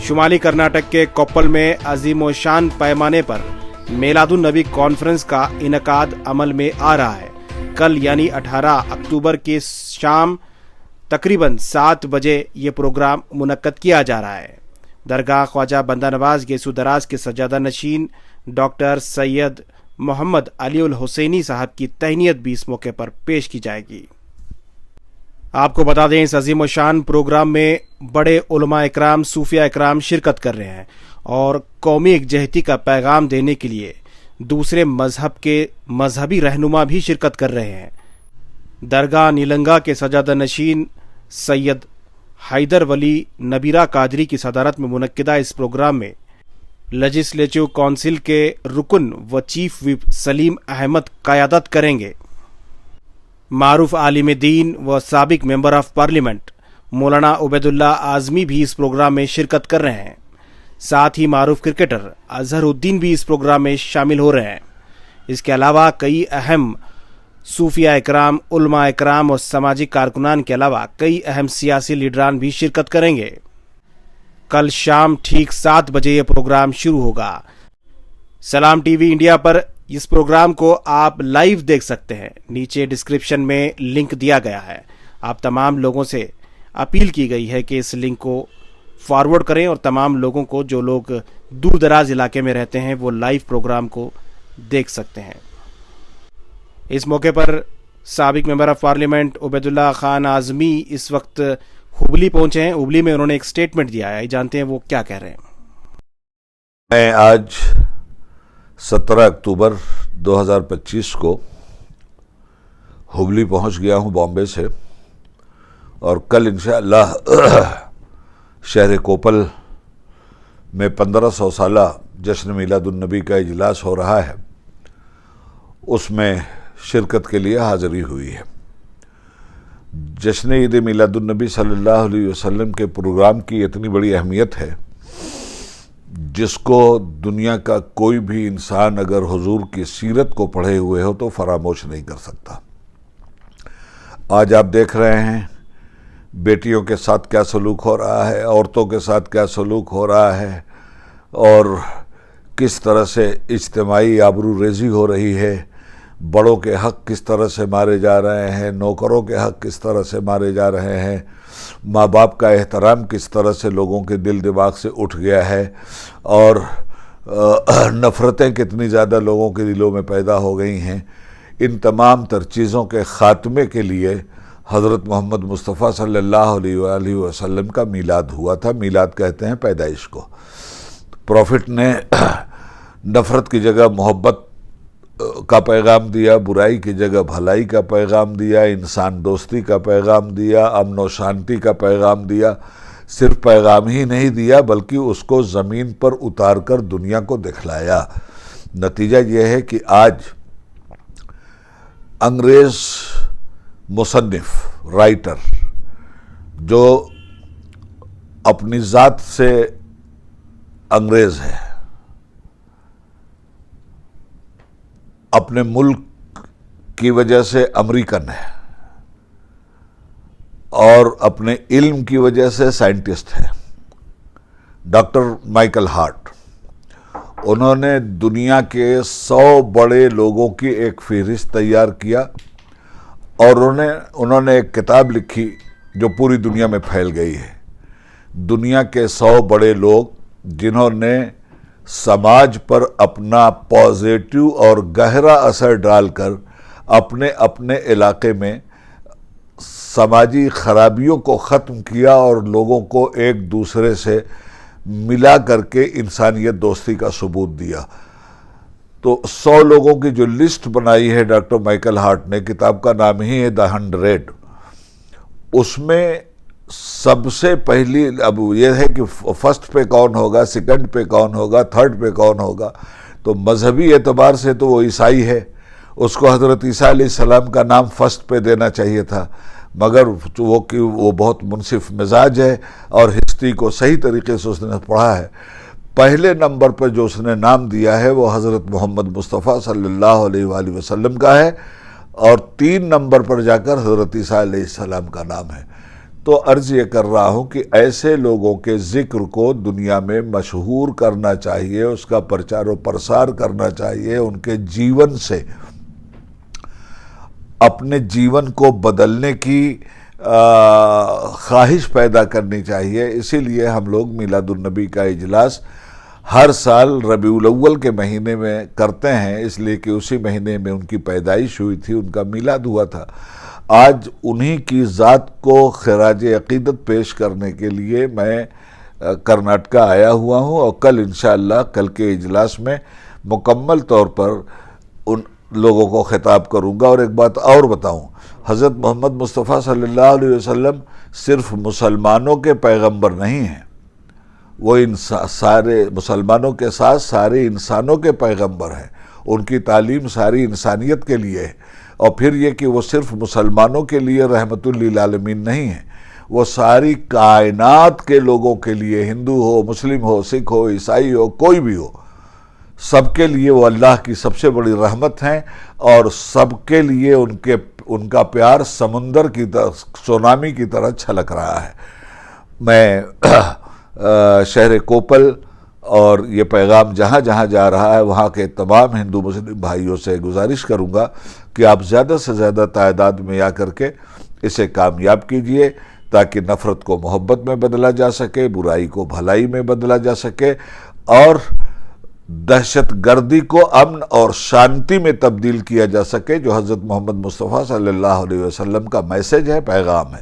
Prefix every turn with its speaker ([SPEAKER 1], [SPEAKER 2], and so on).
[SPEAKER 1] शुमाली कर्नाटक के कोप्पल में अजीम व शान पैमाने पर मेलादुन नबी कॉन्फ्रेंस का इनकाद अमल में आ रहा है। कल यानी 18 अक्टूबर की शाम तकरीबन 7 बजे ये प्रोग्राम मुनक्कद किया जा रहा है। दरगाह ख्वाजा बंदा नवाज गेसू दराज के सज्जादा नशीन डॉक्टर सैयद मोहम्मद अली उल हुसैनी साहब की तहनीत भी इस मौके पर पेश की जाएगी। आपको बता दें, इस अजीम शान प्रोग्राम में बड़े उलमा इकराम, सूफिया इकराम शिरकत कर रहे हैं और कौमी एकजहती का पैगाम देने के लिए दूसरे मजहब के मजहबी रहनुमा भी शिरकत कर रहे हैं। दरगाह नीलंगा के सज्जादा नशीन सैयद हैदर वली नबीरा कादरी की सदारत में मुनक्किदा इस प्रोग्राम में लेजिस्लेटिव काउंसिल के रुकन व चीफ विप सलीम अहमद क़यादत करेंगे। मारूफ आलिम दीन व साबिक मेंबर ऑफ पार्लियामेंट मौलाना उबैदुल्लाह आज़मी भी इस प्रोग्राम में शिरकत कर रहे हैं। साथ ही मारूफ क्रिकेटर अजहरुद्दीन भी इस प्रोग्राम में शामिल हो रहे हैं। इसके अलावा कई अहम सूफिया इकराम, उलमा इकराम और सामाजिक कारकुनान के अलावा कई अहम सियासी लीडरान भी शिरकत करेंगे। कल शाम ठीक 7 बजे यह प्रोग्राम शुरू होगा। सलाम टीवी इंडिया पर इस प्रोग्राम को आप लाइव देख सकते हैं। नीचे डिस्क्रिप्शन में लिंक दिया गया है। आप तमाम लोगों से अपील की गई है कि इस लिंक को फॉरवर्ड करें और तमाम लोगों को, जो लोग दूर दराज इलाके में रहते हैं, वो लाइव प्रोग्राम को देख सकते हैं। इस मौके पर साबिक member of parliament Ubaidullah Khan Azmi इस वक्त हुबली पहुंचे हैं। हुबली में उन्होंने एक स्टेटमेंट दिया है, जानते हैं वो क्या कह रहे हैं।
[SPEAKER 2] मैं आज 17 अक्टूबर 2025 को हुबली पहुंच गया हूं बॉम्बे से, और कल इंशाअल्लाह शहर कोप्पल में 1500 साला जश्न मिलादुन नबी का इजलास हो रहा है। उसमें शिरकत के लिए हाज़िरी हुई है। जश्न ईद मिलादुन नबी सल्लल्लाहु अलैहि वसल्लम के प्रोग्राम की इतनी बड़ी अहमियत है जिसको दुनिया का कोई भी इंसान अगर हुजूर की सीरत को पढ़े हुए हो तो फरामोश नहीं कर सकता। आज आप देख रहे हैं बेटियों के साथ क्या सलूक हो रहा है, औरतों के साथ क्या सलूक हो रहा है, और किस तरह से इज्तिमाई आबरू रेज़ी हो रही है। बड़ों के हक़ किस तरह से मारे जा रहे हैं, नौकरों के हक़ किस तरह से मारे जा रहे हैं, माँ बाप का एहतराम किस तरह से लोगों के दिल दिमाग से उठ गया है, और नफ़रतें कितनी ज़्यादा लोगों के दिलों में पैदा हो गई हैं। इन तमाम तर चीज़ों के ख़ात्मे के लिए हज़रत मोहम्मद मुस्तफ़ा सल्लल्लाहु अलैहि वसल्लम का मीलाद हुआ था। मीलाद कहते हैं पैदाइश को। प्रॉफिट ने नफ़रत की जगह मोहब्बत का पैगाम दिया, बुराई की जगह भलाई का पैगाम दिया, इंसान दोस्ती का पैगाम दिया, अमन व शांति का पैगाम दिया। सिर्फ पैगाम ही नहीं दिया बल्कि उसको ज़मीन पर उतार कर दुनिया को दिखलाया। नतीजा यह है कि आज अंग्रेज़ मुसन्निफ, राइटर, जो अपनी ज़ात से अंग्रेज़ है, अपने मुल्क की वजह से अमेरिकन है, और अपने इल्म की वजह से साइंटिस्ट है, डॉक्टर माइकल हार्ट, उन्होंने दुनिया के 100 बड़े लोगों की एक फहरिस्त तैयार किया और उन्होंने एक किताब लिखी जो पूरी दुनिया में फैल गई है। दुनिया के 100 बड़े लोग जिन्होंने समाज पर अपना पॉजिटिव और गहरा असर डालकर अपने अपने इलाके में समाजी खराबियों को ख़त्म किया और लोगों को एक दूसरे से मिला करके इंसानियत दोस्ती का सबूत दिया। तो 100 लोगों की जो लिस्ट बनाई है डॉक्टर माइकल हार्ट ने, किताब का नाम ही है द 100, उसमें सबसे पहली अब यह है कि फर्स्ट पे कौन होगा, सेकंड पे कौन होगा, थर्ड पे कौन होगा। तो मजहबी एतबार से तो वो ईसाई है, उसको हज़रत ईसा अलैहिस्सलाम का नाम फर्स्ट पे देना चाहिए था, मगर वो बहुत मुनसिफ मिजाज है और हिस्ट्री को सही तरीके से उसने पढ़ा है। पहले नंबर पर जो उसने नाम दिया है वो हज़रत मोहम्मद मुस्तफ़ा सल्लल्लाहु अलैहि वसल्लम का है, और 3 नंबर पर जाकर हज़रत ईसा अलैहिस्सलाम का नाम है। تو عرض یہ کر رہا ہوں کہ ایسے لوگوں کے ذکر کو دنیا میں مشہور کرنا چاہیے، اس کا پرچار و پرسار کرنا چاہیے، ان کے جیون سے اپنے جیون کو بدلنے کی خواہش پیدا کرنی چاہیے۔ اسی لیے ہم لوگ میلاد النبی کا اجلاس ہر سال ربیع الاول کے مہینے میں کرتے ہیں، اس لیے کہ اسی مہینے میں ان کی پیدائش ہوئی تھی، ان کا میلاد ہوا تھا۔ آج انہی کی ذات کو خراج عقیدت پیش کرنے کے لیے میں کرناٹکا آیا ہوا ہوں، اور کل انشاءاللہ کل کے اجلاس میں مکمل طور پر ان لوگوں کو خطاب کروں گا۔ اور ایک بات اور بتاؤں، حضرت محمد مصطفیٰ صلی اللہ علیہ وسلم صرف مسلمانوں کے پیغمبر نہیں ہیں، وہ سارے مسلمانوں کے ساتھ سارے انسانوں کے پیغمبر ہیں۔ ان کی تعلیم ساری انسانیت کے لیے ہے، اور پھر یہ کہ وہ صرف مسلمانوں کے لیے رحمت للعالمین نہیں ہے، وہ ساری کائنات کے لوگوں کے لیے، ہندو ہو، مسلم ہو، سکھ ہو، عیسائی ہو، کوئی بھی ہو، سب کے لیے وہ اللہ کی سب سے بڑی رحمت ہیں، اور سب کے لیے ان کا پیار سمندر کی طرح، سونامی کی طرح چھلک رہا ہے۔ میں شہر کوپل اور یہ پیغام جہاں جہاں جا رہا ہے وہاں کے تمام ہندو مسلم بھائیوں سے گزارش کروں گا کہ آپ زیادہ سے زیادہ تعداد میں آ کر کے اسے کامیاب کیجئے، تاکہ نفرت کو محبت میں بدلا جا سکے، برائی کو بھلائی میں بدلا جا سکے، اور دہشت گردی کو امن اور شانتی میں تبدیل کیا جا سکے، جو حضرت محمد مصطفیٰ صلی اللہ علیہ وسلم کا میسج ہے، پیغام ہے۔